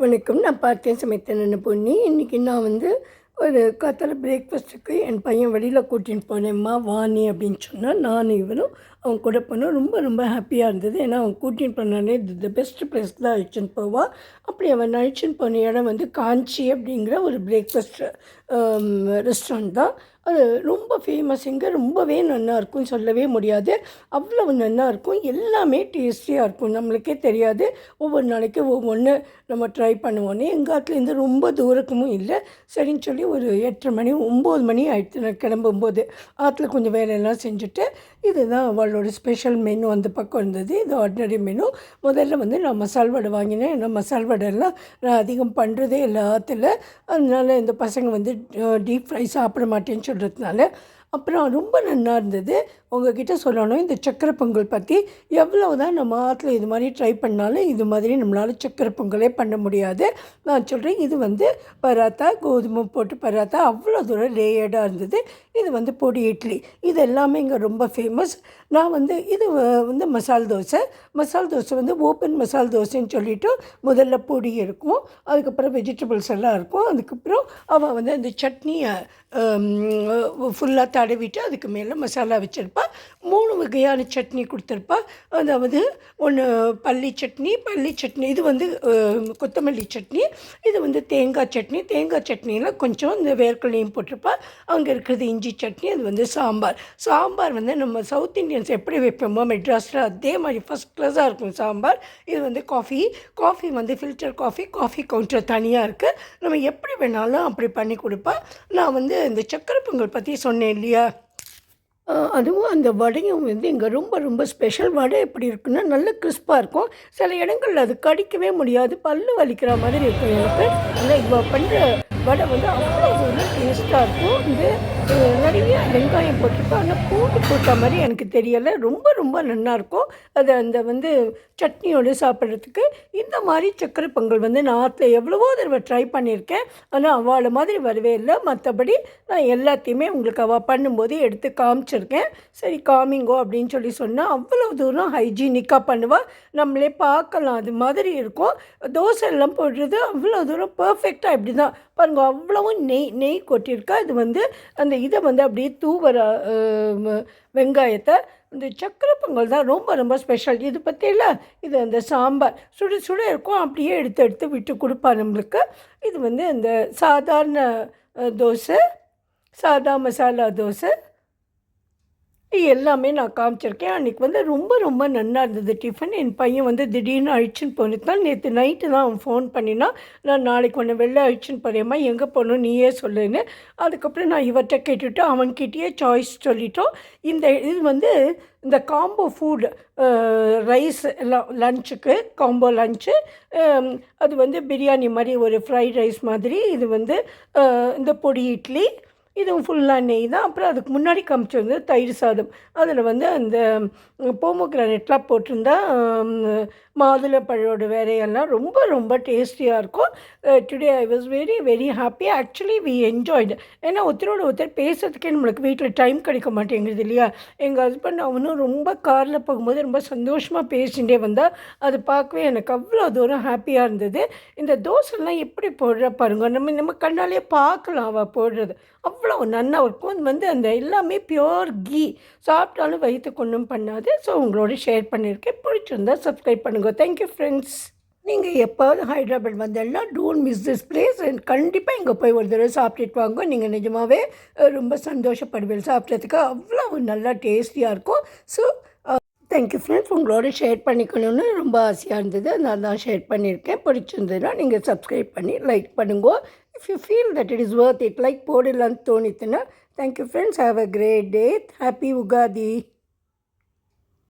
வணக்கம். நான் பார்த்தேன் சமைத்தேன் பொன்னி. இன்றைக்கி நான் வந்து ஒரு காத்தால பிரேக்ஃபாஸ்ட்டுக்கு என் பையன் வெளியில் கூட்டின்னு போனேம்மா வா நீ அப்படின்னு சொன்னால் நானும் இவரும் அவன் கூட போனோம். ரொம்ப ரொம்ப ஹாப்பியாக இருந்தது. ஏன்னா அவன் கூட்டின்னு போனாலே த பெஸ்ட் பிளேஸ் தான் அழைச்சின்னு போவான். அப்படி அவன் அழைச்சின்னு போன இடம் வந்து காஞ்சி அப்படிங்கிற ஒரு பிரேக்ஃபாஸ்ட் ரெஸ்டாரண்ட் தான். அது ரொம்ப ஃபேமஸ். இங்கே ரொம்பவே நல்லாயிருக்கும், சொல்லவே முடியாது. அவ்வளவு நல்லாயிருக்கும். எல்லாமே டேஸ்டியாக இருக்கும். நம்மளுக்கே தெரியாது. ஒவ்வொரு நாளைக்கு ஒவ்வொன்று நம்ம ட்ரை பண்ணுவோன்னே. எங்கள் ஆற்றுலேருந்து ரொம்ப தூரமும் இல்லை. சரின்னு சொல்லி ஒரு 8:30 மணி 9 மணி ஆகிடுச்சு நான் கிளம்பும்போது. ஆற்றுல கொஞ்சம் வேலையெல்லாம் செஞ்சுட்டு இதுதான் அவளோட ஸ்பெஷல் மெனு அந்த பக்கம் இருந்தது. இது ஆர்டினரி மெனு. முதல்ல வந்து நான் மசால் வடை வாங்கினேன். ஏன்னா மசால் வடைலாம் நான் அதிகம் பண்ணுறதே இல்லை ஆற்றுல. அதனால் இந்த பசங்க வந்து டீப் ஃப்ரை சாப்பிட மாட்டேன்னு சொல்கிறதுனால. அப்புறம் ரொம்ப நல்லா இருந்தது. உங்ககிட்ட சொல்லணும், இந்த சக்கரை பொங்கல் பற்றி எவ்வளோ தான் நம்ம ஆற்றுல இது மாதிரி ட்ரை பண்ணாலும் இது மாதிரி நம்மளால் சக்கரை பொங்கலே பண்ண முடியாது. நான் சொல்கிறேன், இது வந்து பராத்தா, கோதுமை போட்டு பராத்தா அவ்வளோ தூரம் லேயர்டாக இருந்தது. இது வந்து பொடி இட்லி, இது எல்லாமே இங்கே ரொம்ப ஃபேமஸ். நான் வந்து இது வந்து மசால் தோசை வந்து ஓப்பன் மசால் தோசைன்னு சொல்லிவிட்டு முதல்ல பொடி இருக்கும், அதுக்கப்புறம் வெஜிடபிள்ஸ் எல்லாம் இருக்கும், அதுக்கப்புறம் அவள் வந்து அந்த சட்னியை ஃபுல்லாக தடவிட்டு அதுக்கு மேலே மசாலா வச்சுருப்பா. 3 வகையான சட்னி கொடுத்துருப்பா. அதாவது ஒன்று பல்லி சட்னி இது வந்து கொத்தமல்லி சட்னி, இது வந்து தேங்காய் சட்னியில் கொஞ்சம் இந்த வேர்க்கடலையும் போட்டிருப்பா. அங்கே இருக்கிறது இஞ்சி சட்னி, அது வந்து சாம்பார் வந்து நம்ம சவுத் இண்டியன்ஸ் எப்படி வைப்போமோ மெட்ராஸில் அதே மாதிரி ஃபஸ்ட் கிளாஸாக இருக்கும் சாம்பார். இது வந்து காஃபி வந்து ஃபில்டர் காஃபி கவுண்டர் தனியாக இருக்குது. நம்ம எப்படி வேணாலும் அப்படி பண்ணி கொடுப்பா. நான் வந்து இந்த சக்கரை பொங்கல் பற்றி சொன்னேன் இல்லையா, அதுவும் அந்த வடையும் வந்து இங்கே ரொம்ப ரொம்ப ஸ்பெஷல். வடை எப்படி இருக்குன்னா நல்ல கிறிஸ்பாக இருக்கும். சில இடங்களில் அது கடிக்கவே முடியாது, பல்லு வலிக்கிற மாதிரி இருக்கும் எனக்கு. ஆனால் இவ பண்ணுற வடை வந்து அவ்வளோ ஒரு டேஸ்ட்டாக இருக்கும். இது நிறைய வெங்காயம் போட்டிருக்கோம், ஆனால் பூண்டு போட்ட மாதிரி எனக்கு தெரியலை. ரொம்ப ரொம்ப நல்லாயிருக்கும். அது அந்த வந்து சட்னியோடு சாப்பிட்றதுக்கு. இந்த மாதிரி சக்கரை பொங்கல் வந்து நான் ஆற்றுல எவ்வளவோ தடவை ட்ரை பண்ணியிருக்கேன், ஆனால் அவளை மாதிரி வரவே இல்லை. மற்றபடி நான் எல்லாத்தையுமே உங்களுக்கு அவள் பண்ணும்போது எடுத்து காமிச்சிருக்கேன். சரி காமிங்கோ அப்படின்னு சொல்லி சொன்னால் அவ்வளோ தூரம் ஹைஜீனிக்காக பண்ணுவாள். நம்மளே பார்க்கலாம் அது மாதிரி இருக்கும். தோசை எல்லாம் போடுறது அவ்வளோ தூரம் பர்ஃபெக்டாக இப்படி தான் பாருங்கள். அவ்வளவும் நெய் கொட்டியிருக்கா. இது வந்து அந்த இதை வந்து அப்படியே தூவர வெங்காயத்தை. இந்த சக்கரை பொங்கல் தான் ரொம்ப ரொம்ப ஸ்பெஷல். இது பற்றியில இது அந்த சாம்பார் சுட இருக்கும், அப்படியே எடுத்து விட்டு கொடுப்பா நம்மளுக்கு. இது வந்து இந்த சாதாரண தோசை, சாதா மசாலா தோசை எல்லாமே நான் காமிச்சிருக்கேன். அன்றைக்கி வந்து ரொம்ப ரொம்ப நல்லா இருந்தது டிஃபன். என் பையன் வந்து திடீர்னு அழிச்சின்னு போனதுனால நேற்று நைட்டு தான் அவன் ஃபோன் பண்ணினா, நான் நாளைக்கு ஒன்று வெளில அழிச்சின்னு போகிறேம்மா, எங்கே போகணும் நீயே சொல்லுன்னு. அதுக்கப்புறம் நான் இவர்கிட்ட கேட்டுவிட்டு அவன்கிட்டயே சாய்ஸ் சொல்லிட்டோம். இது வந்து இந்த காம்போ ஃபுட் ரைஸ் எல்லாம் லஞ்சுக்கு காம்போ லஞ்சு. அது வந்து பிரியாணி மாதிரி ஒரு ஃப்ரைட் ரைஸ் மாதிரி. இது வந்து இந்த பொடி இட்லி, இதுவும் ஃபுல்லாக நெய் தான். அப்புறம் அதுக்கு முன்னாடி காமிச்சு வந்து தயிர் சாதம். அதில் வந்து அந்த போமோகிரானேட்லாம் போட்டிருந்தா மாதுளப்பழோட வேலையெல்லாம் ரொம்ப ரொம்ப டேஸ்டியாக இருக்கும். Today I was very very happy. Actually we enjoyed. ஏன்னா ஒருத்தர் பேசுறதுக்கே நம்மளுக்கு வீட்டில் டைம் கிடைக்க மாட்டேங்குது இல்லையா. எங்கள் ஹஸ்பண்ட் அவனும் ரொம்ப காரில் போகும்போது ரொம்ப சந்தோஷமாக பேசிகிட்டே வந்தால் அது பார்க்கவே எனக்கு அவ்வளோ தூரம் ஹாப்பியாக இருந்தது. இந்த தோசைலாம் எப்படி போடுற பாருங்க, நம்ம கண்ணாலே பார்க்கலாம் அவள் போடுறது அவ்வளோ நல்லா இருக்கும். அது வந்து அந்த எல்லாமே பியோர் கீ, சாப்பிட்டாலும் வயிற்றுக்கு ஒன்றும் பண்ணாது. ஸோ உங்களோட ஷேர் பண்ணியிருக்கேன். பிடிச்சிருந்தா சப்ஸ்கிரைப் பண்ணுங்கள். Thank you friends. நீங்கள் எப்போது ஹைதராபாத் வந்தேன்னா டோன்ட் மிஸ் திஸ் பிளேஸ். கண்டிப்பாக இங்கே போய் ஒரு தடவை சாப்பிட்டுட்டு வாங்க. நீங்கள் நிஜமாகவே ரொம்ப சந்தோஷப்படுவீங்க. சாப்பிட்றதுக்கு அவ்வளோ நல்லா டேஸ்டியாக இருக்கும். So thank you friends. உங்களோட ஷேர் பண்ணிக்கணும்னு ரொம்ப ஆசையாக இருந்தது, நான் தான் ஷேர் பண்ணியிருக்கேன். பிடிச்சிருந்ததுன்னா நீங்கள் சப்ஸ்கிரைப் பண்ணி லைக் பண்ணுங்க. If you feel that it is worth it, like போடலான்னு தோணித்துன்னா. Thank you friends. Have a great day. Happy Ugadi.